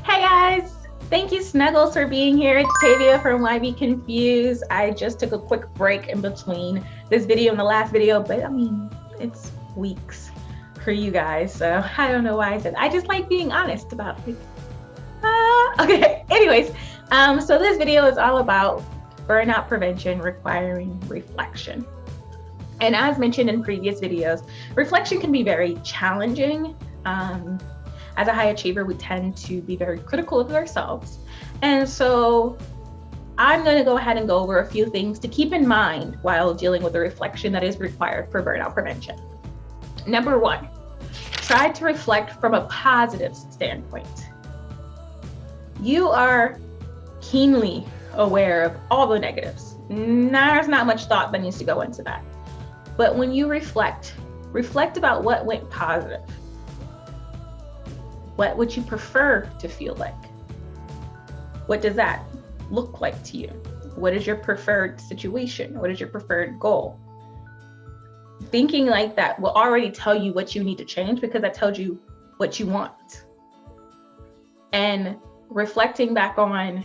Hey guys, thank you Snuggles for being here. It's Tavia from Why Be Confused. I just took a quick break in between this video and the last video, but I mean, it's weeks for you guys, so I don't know why I said. I just like being honest about it. Okay, anyways, so this video is all about burnout prevention requiring reflection. And as mentioned in previous videos, reflection can be very challenging. As a high achiever, we tend to be very critical of ourselves. And so I'm going to go ahead and go over a few things to keep in mind while dealing with the reflection that is required for burnout prevention. Number one, try to reflect from a positive standpoint. You are keenly aware of all the negatives. There's not much thought that needs to go into that. But when you reflect about what went positive. What would you prefer to feel like? What does that look like to you? What is your preferred situation? What is your preferred goal? Thinking like that will already tell you what you need to change because that tells you what you want. And reflecting back on,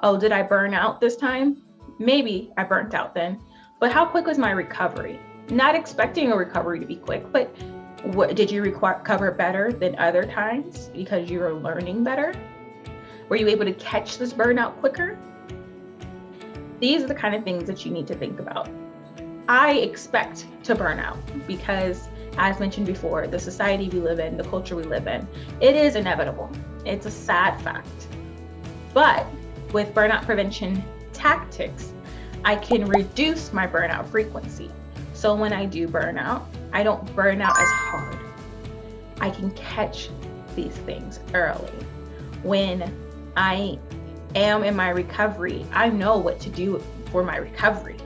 oh, did I burn out this time? Maybe I burnt out then, but how quick was my recovery? Not expecting a recovery to be quick, but what did you recover better than other times because you were learning better? Were you able to catch this burnout quicker? These are the kind of things that you need to think about. I expect to burn out because, as mentioned before, the society we live in, the culture we live in, it is inevitable. It's a sad fact. But with burnout prevention tactics, I can reduce my burnout frequency. So when I do burn out, I don't burn out as hard. I can catch these things early. When I am in my recovery, I know what to do for my recovery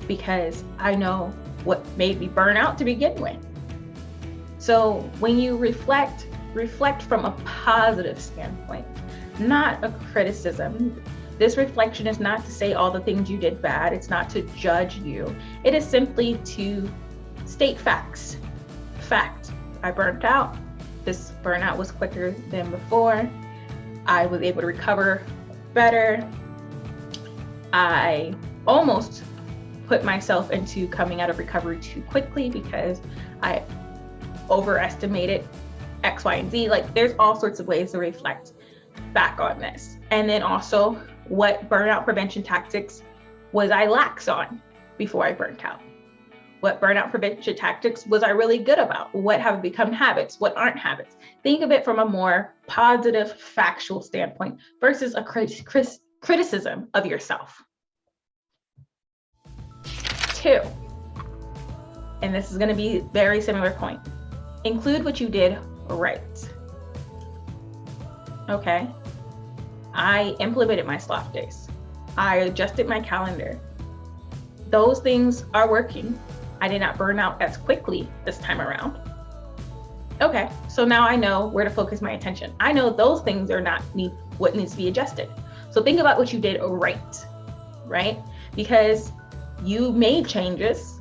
because I know what made me burn out to begin with. So when you reflect from a positive standpoint, not a criticism. This reflection is not to say all the things you did bad. It's not to judge you. It is simply to state facts. Fact, I burnt out. This burnout was quicker than before. I was able to recover better. I almost put myself into coming out of recovery too quickly because I overestimated X, Y, and Z. Like there's all sorts of ways to reflect back on this. And then also, what burnout prevention tactics was I lax on before I burnt out? What burnout prevention tactics was I really good about? What have become habits? What aren't habits? Think of it from a more positive, factual standpoint versus a criticism of yourself. 2, and this is going to be a very similar point. Include what you did right. Okay. I implemented my sloth days. I adjusted my calendar. Those things are working. I did not burn out as quickly this time around. Okay, so now I know where to focus my attention. I know those things are not what needs to be adjusted. So think about what you did right? Because you made changes.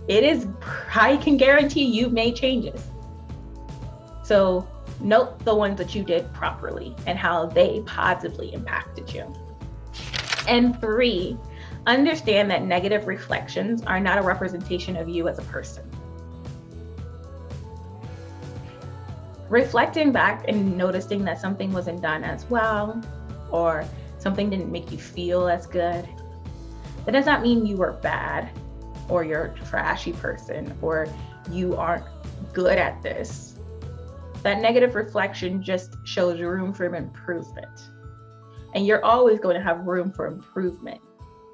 I can guarantee you've made changes. So note the ones that you did properly and how they positively impacted you. And 3, understand that negative reflections are not a representation of you as a person. Reflecting back and noticing that something wasn't done as well, or something didn't make you feel as good, that does not mean you were bad, or you're a trashy person, or you aren't good at this. That negative reflection just shows room for improvement. And you're always going to have room for improvement.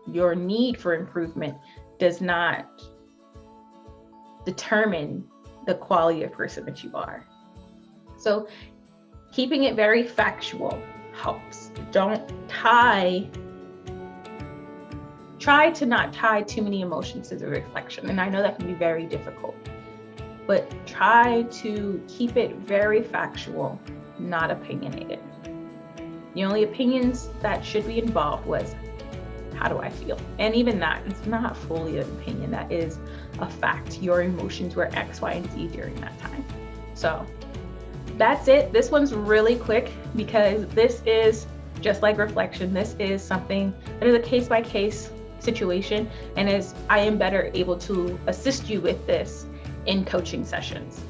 Your need for improvement does not determine the quality of person that you are. So keeping it very factual helps. Try to not tie too many emotions to the reflection. And I know that can be very difficult. But try to keep it very factual, not opinionated. The only opinions that should be involved was, how do I feel? And even that, it's not fully an opinion, that is a fact. Your emotions were X, Y, and Z during that time. So that's it. This one's really quick because this is just like reflection. This is something that is a case-by-case situation, and I am better able to assist you with this in coaching sessions.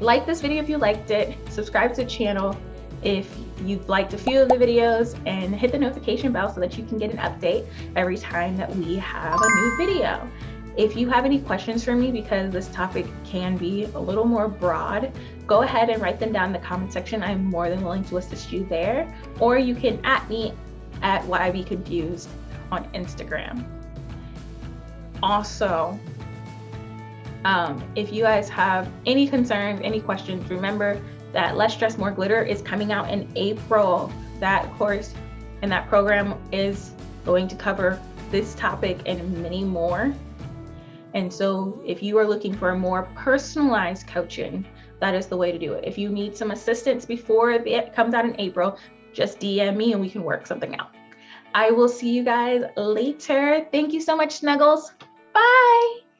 Like this video if you liked it, subscribe to the channel if you'd like to view the videos, and hit the notification bell so that you can get an update every time that we have a new video. If you have any questions for me, because this topic can be a little more broad, go ahead and write them down in the comment section. I'm more than willing to assist you there, or you can @ me at YBConfused on Instagram. Also, if you guys have any concerns, any questions, remember that Less Stress, More Glitter is coming out in April. That course and that program is going to cover this topic and many more. And so if you are looking for a more personalized coaching, that is the way to do it. If you need some assistance before it comes out in April, just DM me and we can work something out. I will see you guys later. Thank you so much, Snuggles. Bye.